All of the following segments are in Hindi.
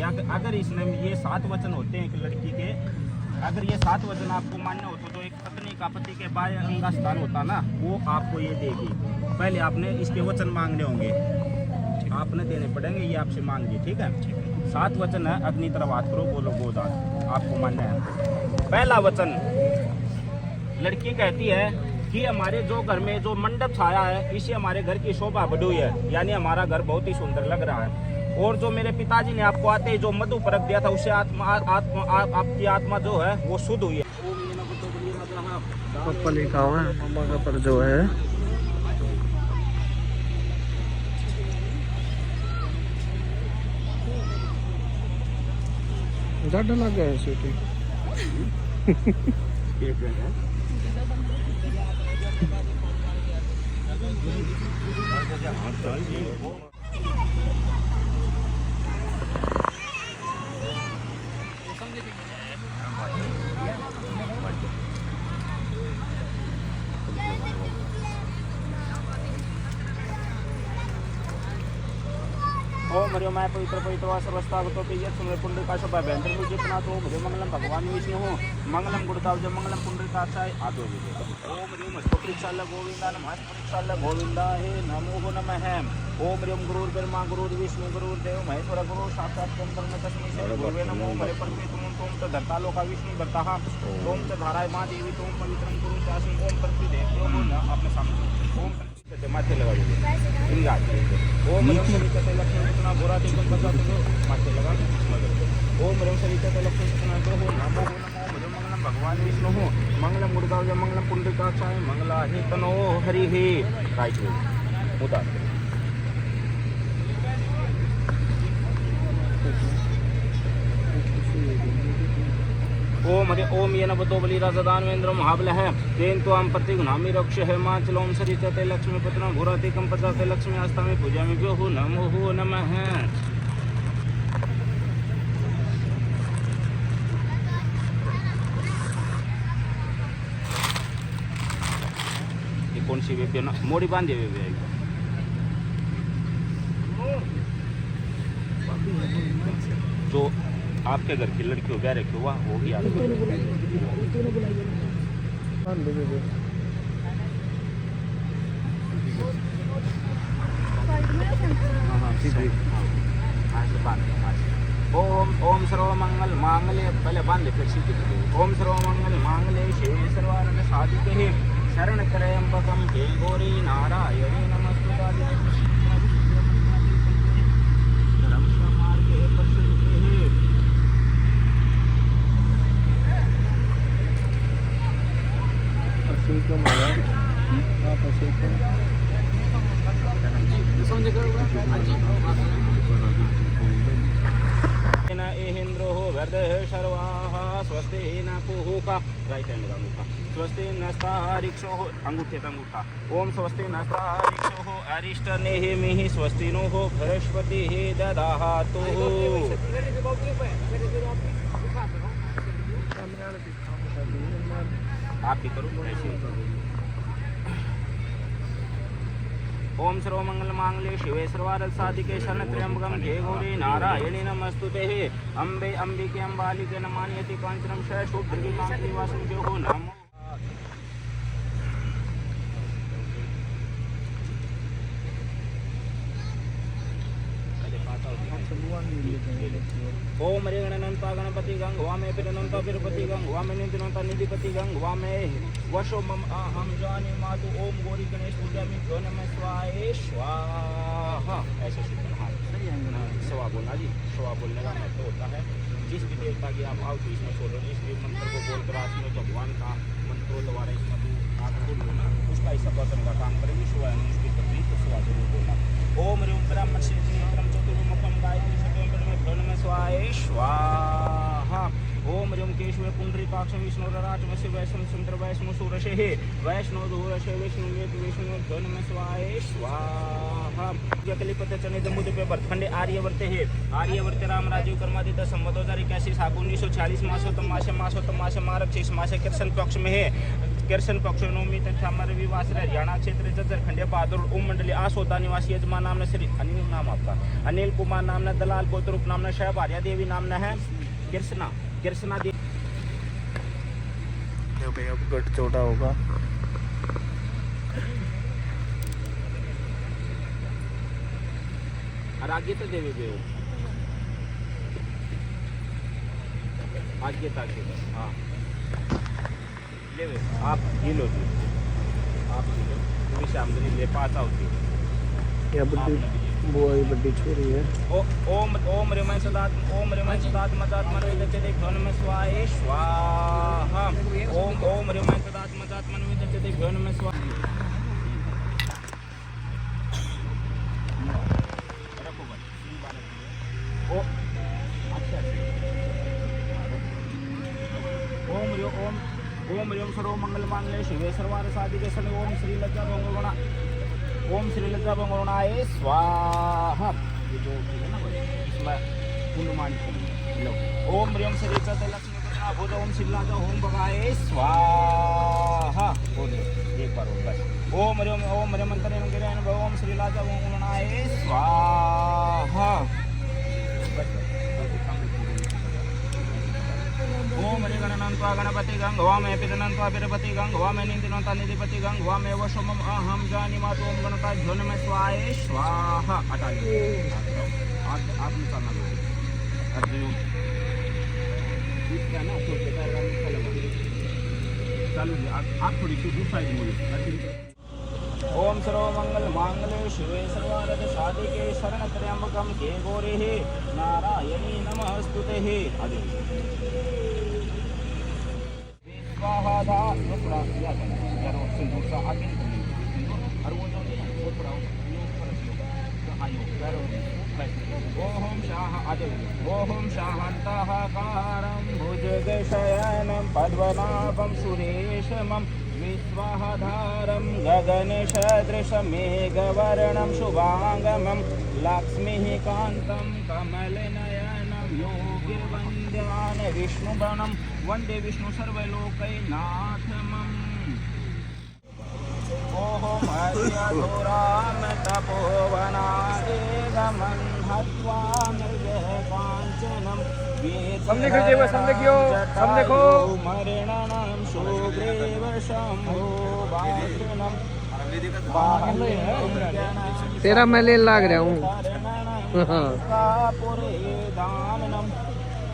या अगर इसमें ये 7 वचन होते हैं एक लड़की के, अगर ये 7 वचन आपको मान्य हो तो एक पत्नी का पति के बाह्य अंग स्थान होता ना, वो आपको ये देगी। पहले आपने इसके वचन मांगने होंगे, आपने देने पड़ेंगे, ये आपसे मांगी, ठीक है। 7 वचन है, अपनी तरफ हाथ करो, बोलो गोदान, आपको मान्य है। पहला वचन, लड़की कहती है कि हमारे जो घर में जो मंडप छाया है, इससे हमारे घर की शोभा बढ़ी हुई है, यानी हमारा घर बहुत ही सुंदर लग रहा है। और जो मेरे पिताजी ने आपको आते ही जो मधु परख दिया था, उससे आपकी आत्मा जो है वो शुद्ध हुई है। पापा लिखा हुआ है, पापा का पर जो है ज़्यादा लग गया है शूटिंग। ओम हरिओ मैं पवित्र पवित्र वा सर्वस्तागतो पेयत सुमे पुंडरीका शोभा भयंकर मुझे अपना तो हरे मंगलम भगवान विष्णु हो मंगलम गुरुतावज मंगलम पुंडरीकाक्षाय आदो विजय। ओम हरिओम स्तोत्रिक्षाल गोविंदा नमः स्तोत्रिक्षाल गोविंदा हे नमो नमः। ओम हरिओम गुरुर्ब्रह्मा गुरुर्विष्णु गुरुर्देव महेश्वर गुरु साक्षात् परब्रह्म तस्मै श्री गुरुवे नमो। हरे परमेश्वर तुम च धर्ता लोका विष्णु भर्ता तुम च धाराय मां देवी तुम पवित्रम गुरु चासी ओम पृथ्वी देव अपने सामने ओम माथे लगा दीजिए इन गाते ओम रम सरिता लक्ष्मी कितना गोरा टेकन बजा दो माथे लगा। ओम रम सरिता लक्ष्मी कितना दो हो नमो नमो मंगलम भगवान विष्णु हो मंगलम गुरुदाव मंगलम पुंडरीकाक्षाय मंगला हे तनो हरि हे राइट उतार। ओम हरे ओम येन बतो बलि राजदानवेंद्र महाबल है तेन तो हम प्रति गुनामी रक्ष है मां चलोम सरिते लक्ष्मी पतना घोराते कम पचाते लक्ष्मी आस्था में पूजा में व्यो नमो नमः। ये कौन सी बेबी ना मोड़ी बांधे बेबी है जो आपके घर की लड़की हो गया रखे हुआ वो भी आप ओम ओम सर्वमंगल मांगल्ये पहले बांध ले फिर सीधी ओम सर्वमंगल मांगल्ये शिवे सर्वार्थ साधिके शरण त्र्यंबकम हे गौरी नारायणी नमस्ते। स्वस्ति न पुहुका राइट हैंड का अंगूठा स्वस्ति नस्तारिक्षो हो अंगूठे का अंगूठा ओम स्वस्ति नस्तारिक्षो हो अरिष्ट नेहि स्वस्ति नो हो बृहस्पति हे ददातु। आप भी करो ऐसे। ओम सर्वमंगल मांगल्ये शिवे सर्वार्थ साधिके शरण त्र्यंबकम जय गौरी नारायणी नमस्तुते अम्बे अंबिके अम्बालिके नमान्यति कांचनम शय शुभ्रगी कांचनी वासुम जो हो नमो। ओम रे गणनंता गणपति गंग वामे पिरनंता तिरुपति गंग वामे निधिनंता निधिपति गंग वामे वशो मम अहम जाने मातु ओम गौरी गणेश पूजा में गो नमः स्वाहे स्वाहा ऐसे शुद्ध हाथ सवा बोलना जी। सवा बोलने का महत्व होता है जिस भी देवता की आप आओ तो इसमें बोलो इसलिए मंत्र को बोलकर आप में भगवान का मंत्रों द्वारा इसमें आप बोलो ना उसका हिस्सा बर्तन का काम करेगी सुबह उसकी तकलीफ तो सुबह जरूर बोलना। ओम ह्रीं ब्रह्म क्षेत्रम चतुर्मुखम गायत्री सत्यम में स्वाहे स्वाहा। ओम ह्रीं केशवे पुंडरीकाक्ष विष्णु राजमस्य वैष्णव सुंदर वैष्णव सुरशे वैष्णव दूरशे विष्णु विष्णु धन में स्वाहे स्वाहा। कलिपते चने जम्मू पे भरतखंडे आर्यवर्ते है आर्यवर्ते राम राजीव कर्मादित्य संवत 2081 सागु 1946 मासोत्तम मासे मारक 6 मासे कृष्ण पक्ष में है कृष्ण पक्ष नवमी तथा रविवास हरियाणा क्षेत्र जज्जर खंडे बहादुर ओम मंडली आसोदा निवासी यजमान नाम श्री अनिल नाम आपका अनिल कुमार नाम दलाल गोत्रूप नाम शह भार्या देवी नाम है कृष्णा देवी। अब गट छोटा होगा। और आगे तो देवी भी हो आगे तक हाँ ले आप ये लो जी आप ये लो पूरी आमदनी ले पाता होती ये बड़ी बुआई बड़ी छोरी है। ओम रेमय सदात मदात मन विदते घन में स्वाहे स्वाहा ओम रेमय सदात मदात मन विदते घन में स्वाहा। ओम ह्रीं सर्व मंगल मांगल्ये शिवे सर्वार्थ साधिके शरण्ये ओम श्री लज्जा भंगुरणाय स्वाहा। ये जो है ना भाई इसमें कुंडमान लो ओम ह्रीं श्री लज्जा लक्ष्मी भूत ओम श्री लज्जा ओम भगाय स्वाहा बोल एक बार बस ओम ह्रीं मंत्र गिरन ओम श्री लज्जा भंगुरणाय स्वाहा। ओम हरि गणनंत्वा गणपति गंग वामे पितनंत्वा पिरपति गंग वामे निंदिनंता निधिपति गंग वामे वशमम अहम जानिमात ओम गणता ध्वन में स्वाहे स्वाहा। हटा लीजिए आप निकालना लो अर्जुन क्या ना तो बेटा चालू आप थोड़ी सी दूसरी साइड बोलिए। ओम सर्व मंगल मांगल्ये शिवे सर्वार्थ साधिके शरण त्र्यंबकम के गौरी नारायणी नमस्तुते। आगे स्वाहा धा थोड़ा या यार सिंदूर सा आगे निकल और वो जो वो थोड़ा ऊपर आयो ओम शाह आगे ओम शाहंतः कारं भुजगशयनं पद्मनाभं सुरेशमं विश्वाधारं गगनसदृशमेघवर्णं शुभांगमं लक्ष्मीः कान्तं कमलनयनं योगिर्वन्द्यान् विष्णुगणं वन्दे विष्णु सर्वलोकैनाथमम्। ओम हरिहरराम तपोवनादेगमं हत्वा मृगकाञ्चनं सामने खींचिए सामने क्यों सामने देखो मरणं सुग्रीव शंभो वासुनं तेरा मैं ले लाग रहा हूँ।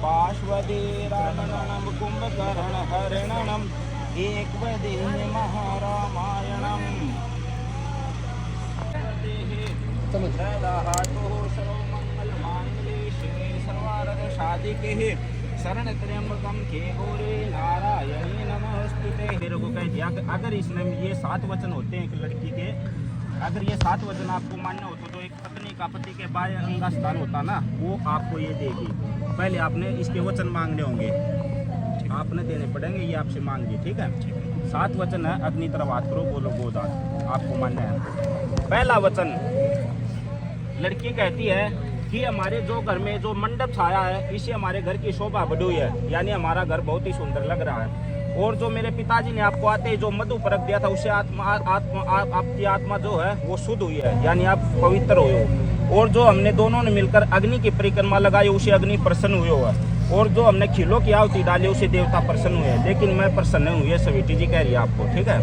पार्श्वदीराननं कुंभकर्ण हरणम् एकवदेह महारामायणम् साधिके शरण त्र्यंबकम के गौरी नारायणी नमस्तुते। मेरे को कह दिया कि अगर इसमें ये 7 वचन होते हैं एक लड़की के, अगर ये 7 वचन आपको मानना हो तो जो एक पत्नी का पति के बाएं अंग का स्थान होता ना वो आपको ये देगी। पहले आपने इसके वचन मांगने होंगे, आपने देने पड़ेंगे, ये आपसे मांगे ठीक है। 7 वचन है, अग्नि तरफ हाथ करो बोलो गोदान आपको मानना है। पहला वचन लड़की कहती है कि हमारे जो घर में जो मंडप छाया है इससे हमारे घर की शोभा बढ़ी हुई है, यानी हमारा घर बहुत ही सुंदर लग रहा है। और जो मेरे पिताजी ने आपको आते ही जो मधु परख दिया था उससे आपकी आत्मा जो है वो शुद्ध हुई है, यानी आप पवित्र हुए हो। और जो हमने दोनों ने मिलकर अग्नि की परिक्रमा लगाई उसे अग्नि प्रसन्न हुए हुआ। और जो हमने खिलों की आहुति डाली उसे देवता प्रसन्न हुए, लेकिन मैं प्रसन्न हूँ, ये सविटी जी कह रही है आपको ठीक है।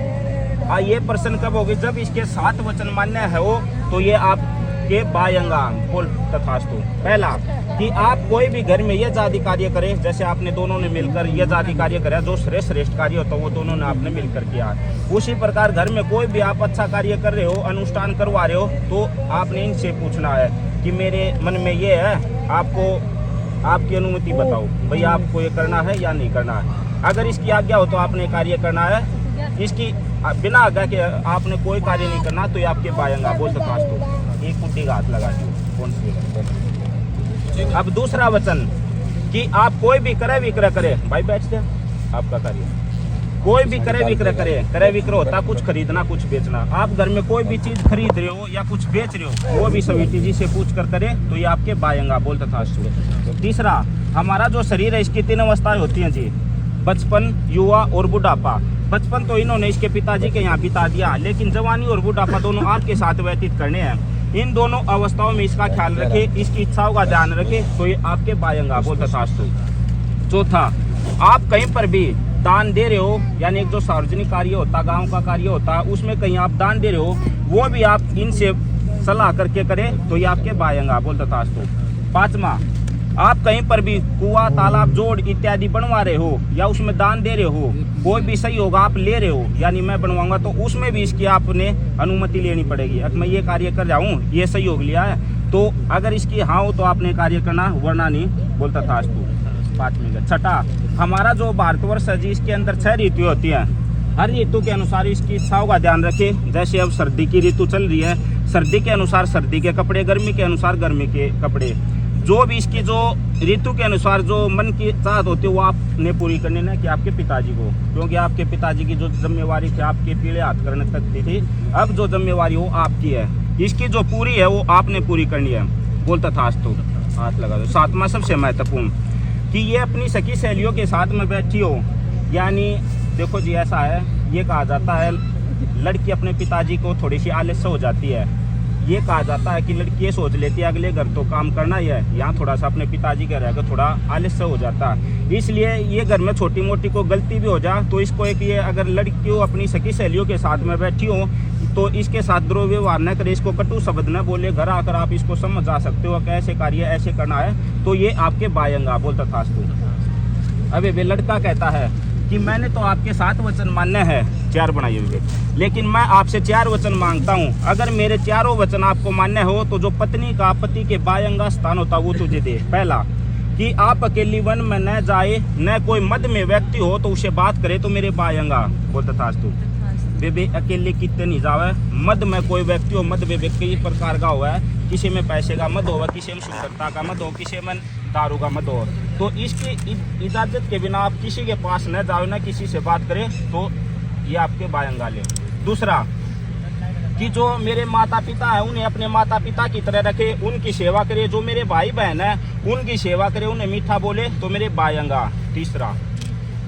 हाँ ये प्रसन्न कब होगी जब इसके 7 वचन मान्य है वो, तो ये आपके बायंगा बोल तथास्तु। पहला कि आप कोई भी घर में ये जाति कार्य करें, जैसे आपने दोनों ने मिलकर ये जाति कार्य करा, जो श्रेष्ठ कार्य होता है वो दोनों ने आपने मिलकर किया। उसी प्रकार घर में कोई भी आप अच्छा कार्य कर रहे हो, अनुष्ठान करवा रहे हो, तो आपने इनसे पूछना है कि मेरे मन में ये है, आपको आपकी अनुमति बताओ भाई आपको ये करना है या नहीं करना है। अगर इसकी आज्ञा हो तो आपने कार्य करना है, इसकी बिना आज्ञा के आपने कोई कार्य नहीं करना तो ये आपके बायंगा बोल सकता तो एक कुट्टी का हाथ लगा दो। अब दूसरा वचन कि आप कोई भी क्रय विक्रय करें, भाई बैठ जाए आपका कार्य कोई भी क्रय विक्रय करे, क्रय विक्रय होता कुछ खरीदना कुछ बेचना। आप घर में कोई भी चीज खरीद रहे हो या कुछ बेच रहे हो, वो भी समिति जी से पूछ कर करे तो ये आपके बायंगा बोल तथास्तु। तीसरा, हमारा जो शरीर है इसकी 3 अवस्थाएं होती हैं जी, बचपन, युवा और बुढ़ापा। बचपन तो इन्होंने इसके पिताजी के यहाँ बिता दिया, लेकिन जवानी और बुढ़ापा दोनों आपके साथ व्यतीत करने हैं। इन दोनों अवस्थाओं में इसका ख्याल रखे, इसकी इच्छाओं का ध्यान रखे तो ये आपके बायंगा बोल तथास्तु। चौथा, आप कहीं पर भी दान दे रहे हो, यानी एक जो सार्वजनिक कार्य होता, गांव का कार्य होता, उसमें कहीं आप दान दे रहे हो, वो भी आप इनसे सलाह करके करें तो ये आपके बायंगा बोल तथास्तु। पांचवा, आप कहीं पर भी कुआं, तालाब, जोड़ इत्यादि बनवा रहे हो या उसमें दान दे रहे हो, कोई भी सही होगा आप ले रहे हो, यानी मैं बनवाऊंगा तो उसमें भी इसकी आपने अनुमति लेनी पड़ेगी। अगर मैं ये कार्य कर जाऊँ, ये सहयोग लिया है, तो अगर इसकी हाँ हो तो आपने कार्य करना, वरना नहीं बोल तथास्तु। 5वां। छठा, हमारा जो भारतवर्ष है जी, इसके अंदर 6 ऋतु होती हैं। हर ऋतु के अनुसार इसकी इच्छाओं का ध्यान रखें। जैसे अब सर्दी की ऋतु चल रही है, सर्दी के अनुसार सर्दी के कपड़े, गर्मी के अनुसार गर्मी के कपड़े, जो भी इसकी जो ऋतु के अनुसार जो मन की चाहत होती है वो आपने पूरी करनी है कि आपके पिताजी को, क्योंकि आपके पिताजी की जो जिम्मेवारी थी आपके पीढ़े हाथ करने तक की थी, अब जो जिम्मेवारी वो आपकी है, इसकी जो पूरी है वो आपने पूरी करनी है बोल तथास्तु। हाथ लगा दो। 7वां, सबसे महत्वपूर्ण, कि ये अपनी सखी सहेलियों के साथ में बैठी हो, यानी देखो जी ऐसा है, ये कहा जाता है लड़की अपने पिताजी को थोड़ी सी आलस्य हो जाती है। ये कहा जाता है कि लड़की ये सोच लेती है अगले घर तो काम करना ही है, यहाँ थोड़ा सा अपने पिताजी के रहकर थोड़ा आलस्य हो जाता है। इसलिए ये घर में छोटी मोटी को गलती भी हो जाए तो इसको एक, ये अगर लड़की हो अपनी सखी सहेलियों के साथ में बैठी हो तो इसके साथ दुर्व्यवहार न करे, इसको कटु शब्द न बोले, घर आकर आप इसको समझा सकते हो कि ऐसे कार्य ऐसे करना है तो ये आपके बायंगा बोल तथास्तु। अबे वे लड़का कहता है कि मैंने तो आपके 7 वचन मान्य है, 4 बनाए हुए, लेकिन मैं आपसे 4 वचन मांगता हूँ। अगर मेरे 4 वचन आपको मान्य हो तो जो पत्नी का पति के बायंगा स्थान होता वो तुझे दे। पहला, कि आप अकेली वन में न जाए, न कोई मद में व्यक्ति हो तो उसे बात करे तो मेरे बायंगा बोल तथास्तु। बेबे अकेले कितने नहीं जावे, मद में कोई व्यक्ति हो, मद में व्यक्ति इस प्रकार का हुआ है, किसी में पैसे का मद हो, किसी में सुंदरता का मद हो, किसी में दारू का मद हो, तो इसकी इजाजत के बिना आप किसी के पास न जाओ, न किसी से बात करें तो ये आपके बायंगा ले। दूसरा, कि जो मेरे माता पिता है उन्हें अपने माता पिता की तरह रखे, उनकी सेवा करे, जो मेरे भाई बहन है उनकी सेवा करे, उन्हें मीठा बोले तो मेरे बायंगा। तीसरा,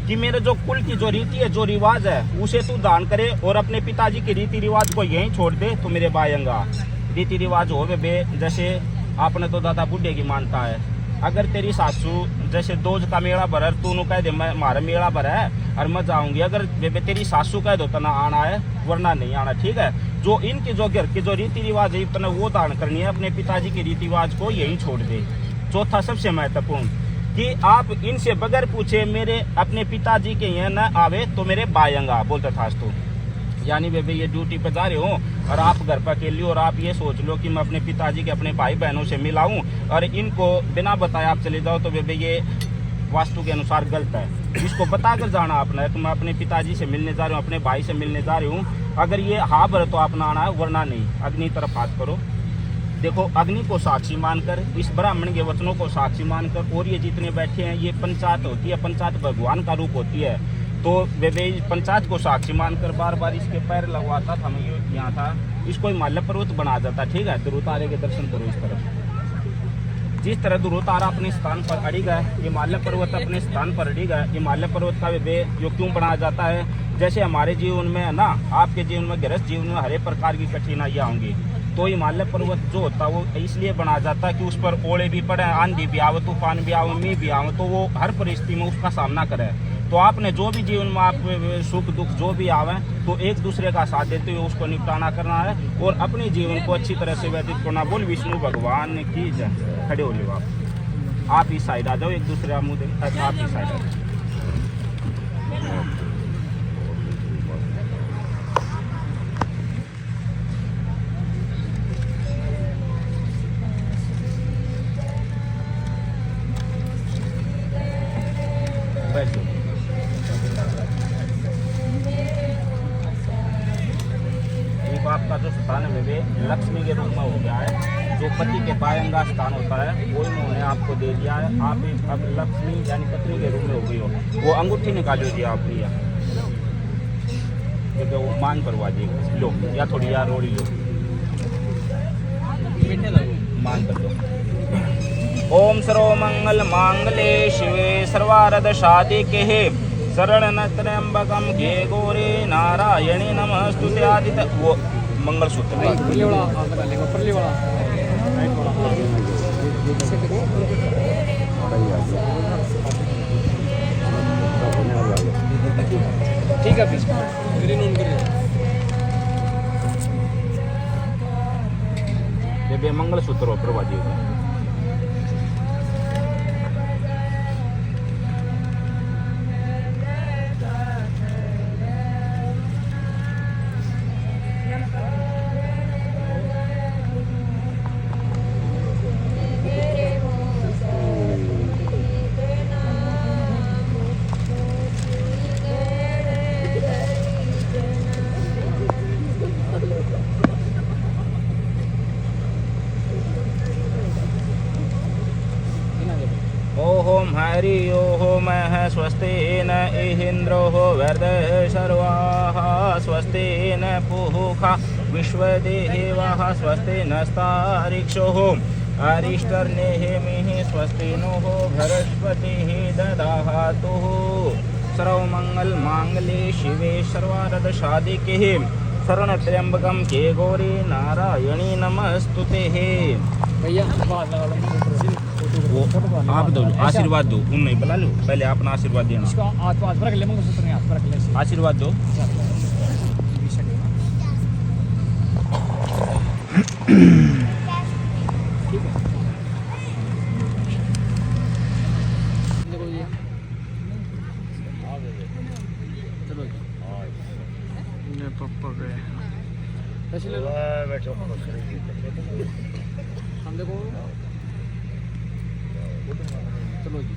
कि मेरे जो कुल की जो रीति है, जो रिवाज है, उसे तू दान करे और अपने पिताजी के रीति रिवाज को यहीं छोड़ दे तो मेरे बायंगा। रीति रिवाज हो बे, जैसे आपने तो दादा बुढ़े की मानता है, अगर तेरी सासू जैसे दोज का मेला भर, तू कह दे मैं हमारा मेला भर है और मैं जाऊंगी, अगर बेबे तेरी सासू कह दो तना आना है वरना नहीं आना, ठीक है। जो इनकी जो घर की जो रीति रिवाज है इतना वो दान करनी है, अपने पिताजी के रीति रिवाज को यहीं छोड़ दे। चौथा, सबसे महत्वपूर्ण, कि आप इनसे बगैर पूछे मेरे अपने पिताजी के यहाँ न आवे तो मेरे बायंगा बोल तथास्तु। यानी बेबे ये ड्यूटी पर जा रहे हो और आप घर पर अकेली हो और आप ये सोच लो कि मैं अपने पिताजी के अपने भाई बहनों से मिलाऊं और इनको बिना बताए आप चले जाओ तो बेबे ये वास्तु के अनुसार गलत है। इसको बताकर जाना आपने कि मैं अपने पिताजी से मिलने जा रहा हूँ, अपने भाई से मिलने जा रही हूँ, अगर ये हाँ भर तो अपना आना है वरना नहीं। अग्नि तरफ हाथ करो। देखो अग्नि को साक्षी मानकर, इस ब्राह्मण के वचनों को साक्षी मानकर, और ये जितने बैठे हैं ये पंचायत होती है, पंचायत भगवान का रूप होती है, तो वे पंचायत को साक्षी मानकर बार बार इसके पैर लगवाता था। मैं यहाँ था, इसको हिमालय पर्वत बना जाता, ठीक है। ध्रुवतारे के दर्शन करो इस तरफ। जिस तरह ध्रुवतारा अपने स्थान पर अड़ी गए, हिमालय पर्वत अपने स्थान पर अड़ी गए। हिमालय पर्वत का वे जो क्यों बनाया जाता है, जैसे हमारे जीवन में है ना, आपके जीवन में, गृहस्थ जीवन में हर एक प्रकार की कठिनाइयाँ होंगी, तो हिमालय पर्वत जो होता है वो इसलिए बनाया जाता है कि उस पर ओले भी पड़े, आंधी भी आवे, तूफान भी आवे, मीह भी आवे, तो वो हर परिस्थिति में उसका सामना करे। तो आपने जो भी जीवन में आप सुख दुख जो भी आवे तो एक दूसरे का साथ देते हुए उसको निपटाना करना है और अपने जीवन को अच्छी तरह से व्यतीत करना। बोल विष्णु भगवान की जय। खड़े हो लो आप इस साइड आ जाओ, एक दूसरे का मुँह देख, आप इस साइड आ जाओ। आपका जो स्थान है वे लक्ष्मी के रूप में हो गया है। जो पति के बायंगा स्थान होता है वो इन्होंने आपको दे दिया है। आप अब लक्ष्मी यानी पत्नी के रूप में हो गई हो। वो अंगूठी निकालो जी आप लिया। क्योंकि वो मान करवा दिए लो, या थोड़ी यार रोड़ी लो, मान कर दो। ओम सर्व मंगल मांगले शिवे सर्वारद साधिके शरण त्र्यंबकम के गौरी नारायणी नमस्तुते आदित्य। वो मंगलसूत्र ठीक है ग्रीन ऑन कर बे मंगलसूत्र प्रभा जी का। ओम हरि ओम स्वस्तेन इन्द्रो वर्धः सर्वाः स्वस्तेन पूषा विश्वदेवाः स्वस्तिनस्तारिक्षोः अरिष्टर्नेमिः स्वस्तिनो बृहस्पतिः ददातु। सर्वमङ्गलमाङ्गल्ये शिवे सर्वारदसाधिके शरणत्र्यंबकम के गौरी नारायणी नमस्तुते। भैया वो आप दो आशीर्वाद दो, उन नहीं बुला लो, पहले अपना आशीर्वाद देना। इसको हाथ पर रख ले, मंगलसूत्र नहीं हाथ पर रख ले, आशीर्वाद दो। ठीक है देखो ये चलो ये पापा गए कैसे ले लो बैठो हम देखो चलो जी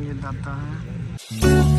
ये दाता है।